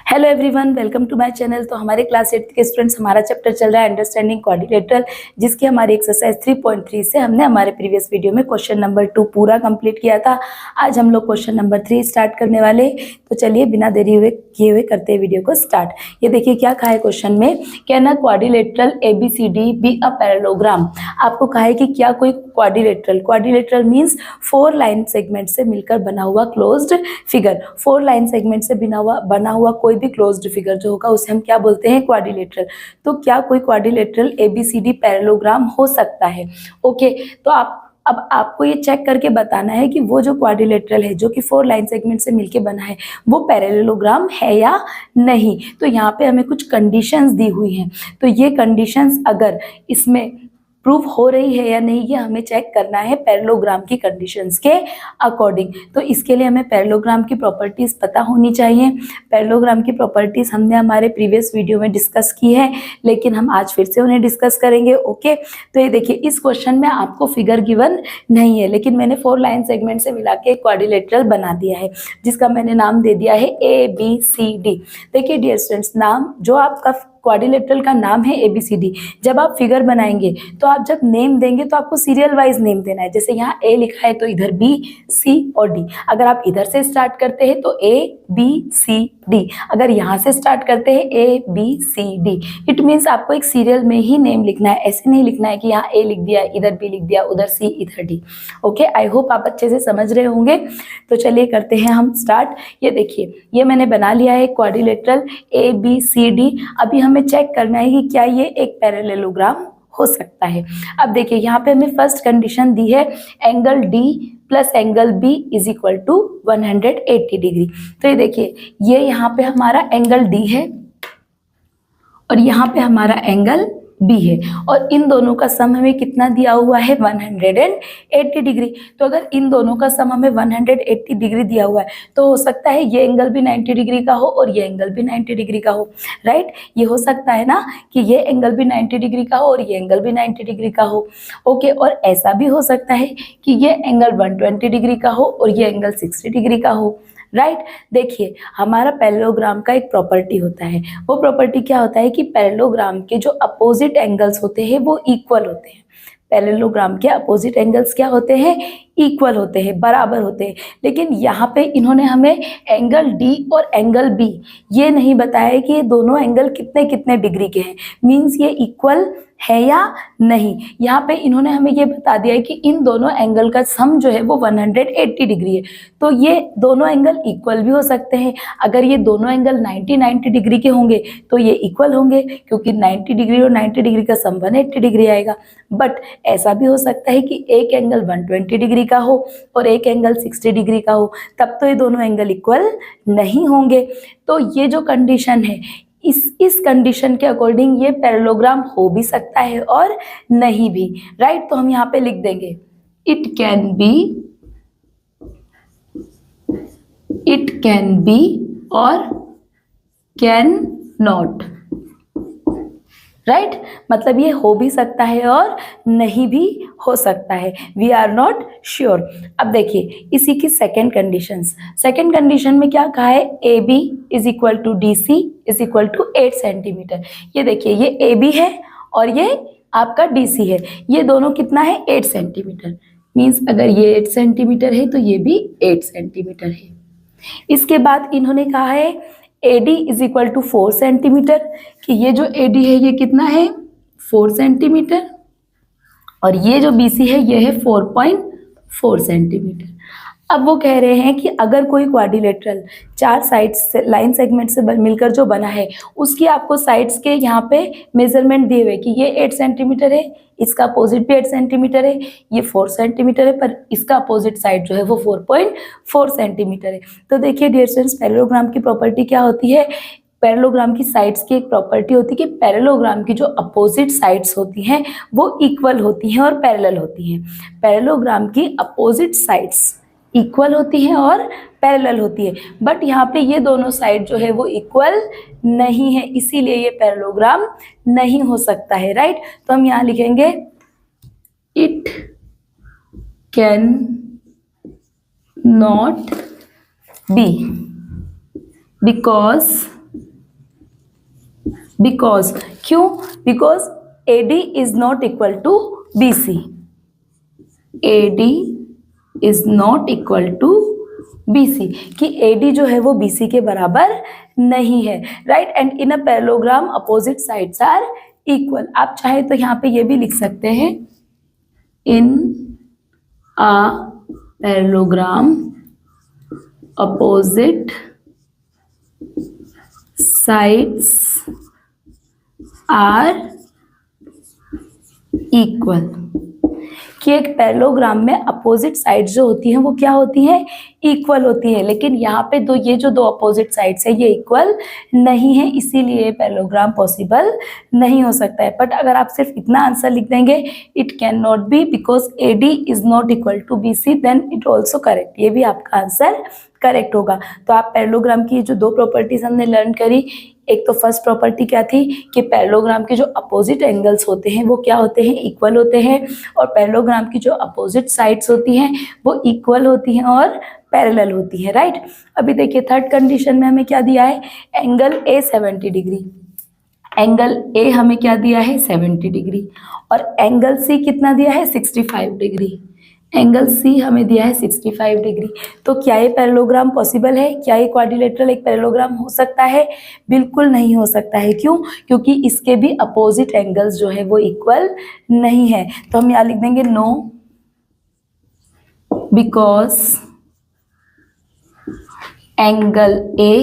Hello everyone, welcome to my channel. तो हमारे class 8 के स्टूडेंट्स, हमारा चैप्टर चल रहा है अंडरस्टैंडिंग क्वाड्रिलेटरल, जिसकी हमारी एक्सरसाइज 3.3 से हमने हमारे प्रीवियस वीडियो में क्वेश्चन नंबर 2 पूरा कंप्लीट किया था। आज हम लोग क्वेश्चन नंबर 3 स्टार्ट करने वाले। तो चलिए बिना देरी हुए किए हुए करते हैं वीडियो को स्टार्ट। ये देखिए क्या कहा है क्वेश्चन में, can a quadrilateral ABCD be a parallelogram. आपको कहा है कि क्या कोई क्वाड्रिलेटरल मीन्स 4 लाइन सेगमेंट से मिलकर बना हुआ क्लोज्ड फिगर। 4 लाइन सेगमेंट से बना हुआ कोई भी क्लोज्ड फिगर जो होगा उसे हम क्या बोलते हैं, क्वाड्रिलेटरल। तो क्या कोई क्वाड्रिलेटरल ABCD पैरेललोग्राम हो सकता है। ओके, तो अब आपको ये चेक करके बताना है कि वो जो क्वाड्रिलेटरल है जो कि 4 लाइन सेगमेंट से मिलके बना है वो पैरेललोग्राम है या नहीं। तो यहाँ पे हमें कुछ कंडीशंस दी हुई हैं, तो ये कंडीशंस अगर इसमें प्रूफ हो रही है या नहीं ये हमें चेक करना है पैरेललोग्राम की कंडीशंस के अकॉर्डिंग। तो इसके लिए हमें पैरेललोग्राम की प्रॉपर्टीज पता होनी चाहिए। पैरेललोग्राम की प्रॉपर्टीज हमने हमारे प्रीवियस वीडियो में डिस्कस की है, लेकिन हम आज फिर से उन्हें डिस्कस करेंगे। ओके, तो ये देखिए इस क्वेश्चन में आपको फिगर गिवन नहीं है, लेकिन मैंने 4 लाइन सेगमेंट से मिला के क्वाड्रिलेटरल बना दिया है, जिसका मैंने नाम दे दिया है ABCD। देखिए डियर स्टूडेंट्स, नाम जो आपका क्वाड्रिलेटरल का नाम है ABCD, जब आप फिगर बनाएंगे तो आप जब नेम देंगे तो आपको सीरियल वाइज नेम देना है। जैसे यहाँ A लिखा है तो इधर B, C और D। अगर आप इधर से स्टार्ट करते हैं तो A B C D, अगर यहाँ से स्टार्ट करते हैं A B C D। It means आपको एक सीरियल में ही नेम लिखना है, ऐसे नहीं लिखना है कि यहाँ A लिख दिया, इधर B लिख दिया, उधर C, इधर D। ओके, आई होप आप अच्छे से समझ रहे होंगे। तो चलिए करते हैं हम स्टार्ट। ये देखिए ये मैंने बना लिया है क्वाड्रिलेटरल ABCD। अभी हमें चेक करना है कि क्या ये एक पैरेललोग्राम हो सकता है। अब देखिए यहाँ पे हमें फर्स्ट कंडीशन दी है angle D plus angle B is equal to 180 degree. तो ये देखिए ये यहाँ पे हमारा एंगल D है और यहाँ पे हमारा एंगल B है, और इन दोनों का सम हमें कितना दिया हुआ है, 180 डिग्री। तो अगर इन दोनों का सम हमें 180 डिग्री दिया हुआ है तो हो सकता है ये एंगल भी 90 डिग्री का हो और ये एंगल भी 90 डिग्री का हो, राइट। ये हो सकता है ना कि ये एंगल भी 90 डिग्री का हो और ये एंगल भी 90 डिग्री का हो। ओके, और ऐसा भी हो सकता है कि ये एंगल 120 डिग्री का हो और ये एंगल 60 डिग्री का हो, राइट। देखिए हमारा पैरेललोग्राम का एक प्रॉपर्टी होता है, वो प्रॉपर्टी क्या होता है कि पैरेललोग्राम के जो अपोजिट एंगल्स होते हैं वो इक्वल होते हैं। पैरेललोग्राम के अपोजिट एंगल्स क्या होते हैं, इक्वल होते हैं, बराबर होते हैं। लेकिन यहाँ पे इन्होंने हमें एंगल D और एंगल B ये नहीं बताया कि ये दोनों एंगल कितने कितने डिग्री के हैं, मीन्स ये इक्वल है या नहीं। यहाँ पे इन्होंने हमें ये बता दिया है कि इन दोनों एंगल का सम जो है वो 180 डिग्री है। तो ये दोनों एंगल इक्वल भी हो सकते हैं। अगर ये दोनों एंगल 90 डिग्री के होंगे तो ये इक्वल होंगे, क्योंकि 90 डिग्री और 90 डिग्री का सम 180 डिग्री आएगा। बट ऐसा भी हो सकता है कि एक एंगल 120 डिग्री का हो और एक एंगल 60 डिग्री का हो, तब तो ये दोनों एंगल इक्वल नहीं होंगे। तो ये जो कंडीशन है, इस कंडीशन के अकॉर्डिंग ये पैरेललोग्राम हो भी सकता है और नहीं भी, राइट। तो हम यहाँ पे लिख देंगे इट कैन बी और कैन नॉट, राइट। मतलब ये हो भी सकता है और नहीं भी हो सकता है, वी आर नॉट श्योर। अब देखिए इसी की सेकेंड कंडीशन में क्या कहा है, AB is equal to DC is equal to 8 centimetre. ये देखिए ये AB है और ये आपका DC है, ये दोनों कितना है, 8 सेंटीमीटर। मीन्स अगर ये 8 सेंटीमीटर है तो ये भी 8 सेंटीमीटर है। इसके बाद इन्होंने कहा है AD is equal to 4 centimetre, कि ये जो AD है ये कितना है, 4 सेंटीमीटर, और ये जो BC है ये है 4.4 सेंटीमीटर। अब वो कह रहे हैं कि अगर कोई क्वाड्रिलेटरल 4 साइड्स से लाइन सेगमेंट से मिलकर जो बना है उसकी आपको साइड्स के यहाँ पे मेजरमेंट दिए हुए कि ये 8 सेंटीमीटर है, इसका अपोजिट भी 8 सेंटीमीटर है, ये 4 सेंटीमीटर है, पर इसका अपोजिट साइड जो है वो 4.4 सेंटीमीटर है। तो देखिए डियर स्टूडेंट्स, पैरेललोग्राम की प्रॉपर्टी क्या होती है, पैरेललोग्राम की साइड्स की एक प्रॉपर्टी होती है कि पैरेललोग्राम की जो अपोजिट साइड्स होती हैं वो इक्वल होती हैं और पैरेलल होती हैं। पैरेललोग्राम की अपोजिट साइड्स इक्वल होती हैं और पैरेलल होती है, बट यहाँ पे ये दोनों साइड जो है वो इक्वल नहीं है, इसीलिए ये पैरेललोग्राम नहीं हो सकता है, राइट। तो हम यहाँ लिखेंगे it can not be because because, क्यों? Because AD is not equal to BC, AD is not equal to BC, कि AD जो है वो BC के बराबर नहीं है, right. And in a parallelogram opposite sides are equal. आप चाहे तो यहाँ पे ये भी लिख सकते हैं, in a parallelogram opposite sides are equal, कि एक पैरेललोग्राम में अपोजिट साइड्स जो होती हैं वो क्या होती हैं? इक्वल होती है। लेकिन यहाँ पे ये जो दो अपोजिट साइड्स है ये इक्वल नहीं है, इसीलिए पैरेललोग्राम पॉसिबल नहीं हो सकता है। बट अगर आप सिर्फ इतना आंसर लिख देंगे, it can not be because AD is not equal to BC, then it also correct, ये भी आपका आंसर करेक्ट होगा। तो आप पैरेललोग्राम की जो दो प्रॉपर्टीज हमने लर्न करी, एक तो फर्स्ट प्रॉपर्टी क्या थी कि पैरेललोग्राम के जो अपोजिट एंगल्स होते हैं वो क्या होते हैं? इक्वल होते हैं। और पैरेललोग्राम की जो अपोजिट साइड्स होती हैं वो इक्वल होती हैं और पैरेलल होती है, राइट। अभी देखिए थर्ड कंडीशन में हमें क्या दिया है? Angle A 70 degree, angle A हमें क्या दिया है? 70 डिग्री, और एंगल C कितना दिया है? 65 डिग्री, एंगल C हमें दिया है 65 डिग्री। तो क्या ये पैरेललोग्राम पॉसिबल है? क्या ये क्वाड्रिलेटरल एक पैरेललोग्राम हो सकता है? बिल्कुल नहीं हो सकता है। क्यों? क्योंकि इसके भी अपोजिट एंगल्स जो है वो इक्वल नहीं है। तो हम यहाँ लिख देंगे no, because angle A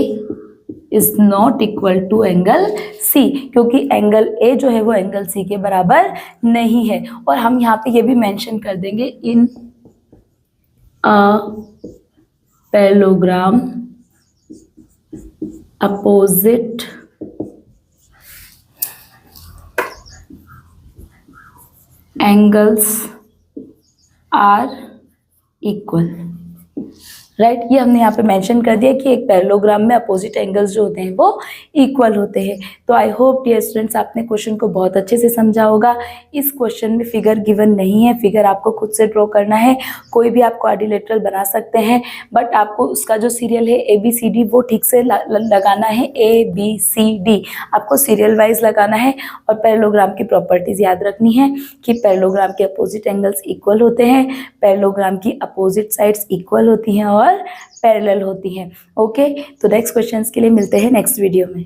is not equal to angle C, क्योंकि एंगल A जो है वो एंगल C के बराबर नहीं है। और हम यहाँ पे ये भी मेंशन कर देंगे, in a parallelogram opposite angles are equal, right. ये हमने यहाँ पे मेंशन कर दिया कि एक पैरेललोग्राम में अपोजिट एंगल्स जो होते हैं वो इक्वल होते हैं। तो आई होप डियर स्टूडेंट्स आपने क्वेश्चन को बहुत अच्छे से समझा होगा। इस क्वेश्चन में फिगर गिवन नहीं है, फिगर आपको खुद से ड्रॉ करना है। कोई भी आप क्वाड्रिलेटरल बना सकते हैं, बट आपको उसका जो सीरियल है ABCD वो ठीक से लगाना है, ABCD आपको सीरियल वाइज लगाना है। और पैरेललोग्राम की प्रॉपर्टीज याद रखनी है कि पैरेललोग्राम के अपोजिट एंगल्स इक्वल होते हैं, पैरेललोग्राम की अपोजिट साइड्स इक्वल होती हैं और पैरेलल होती हैं। ओके, तो नेक्स्ट क्वेश्चंस के लिए मिलते हैं नेक्स्ट वीडियो में।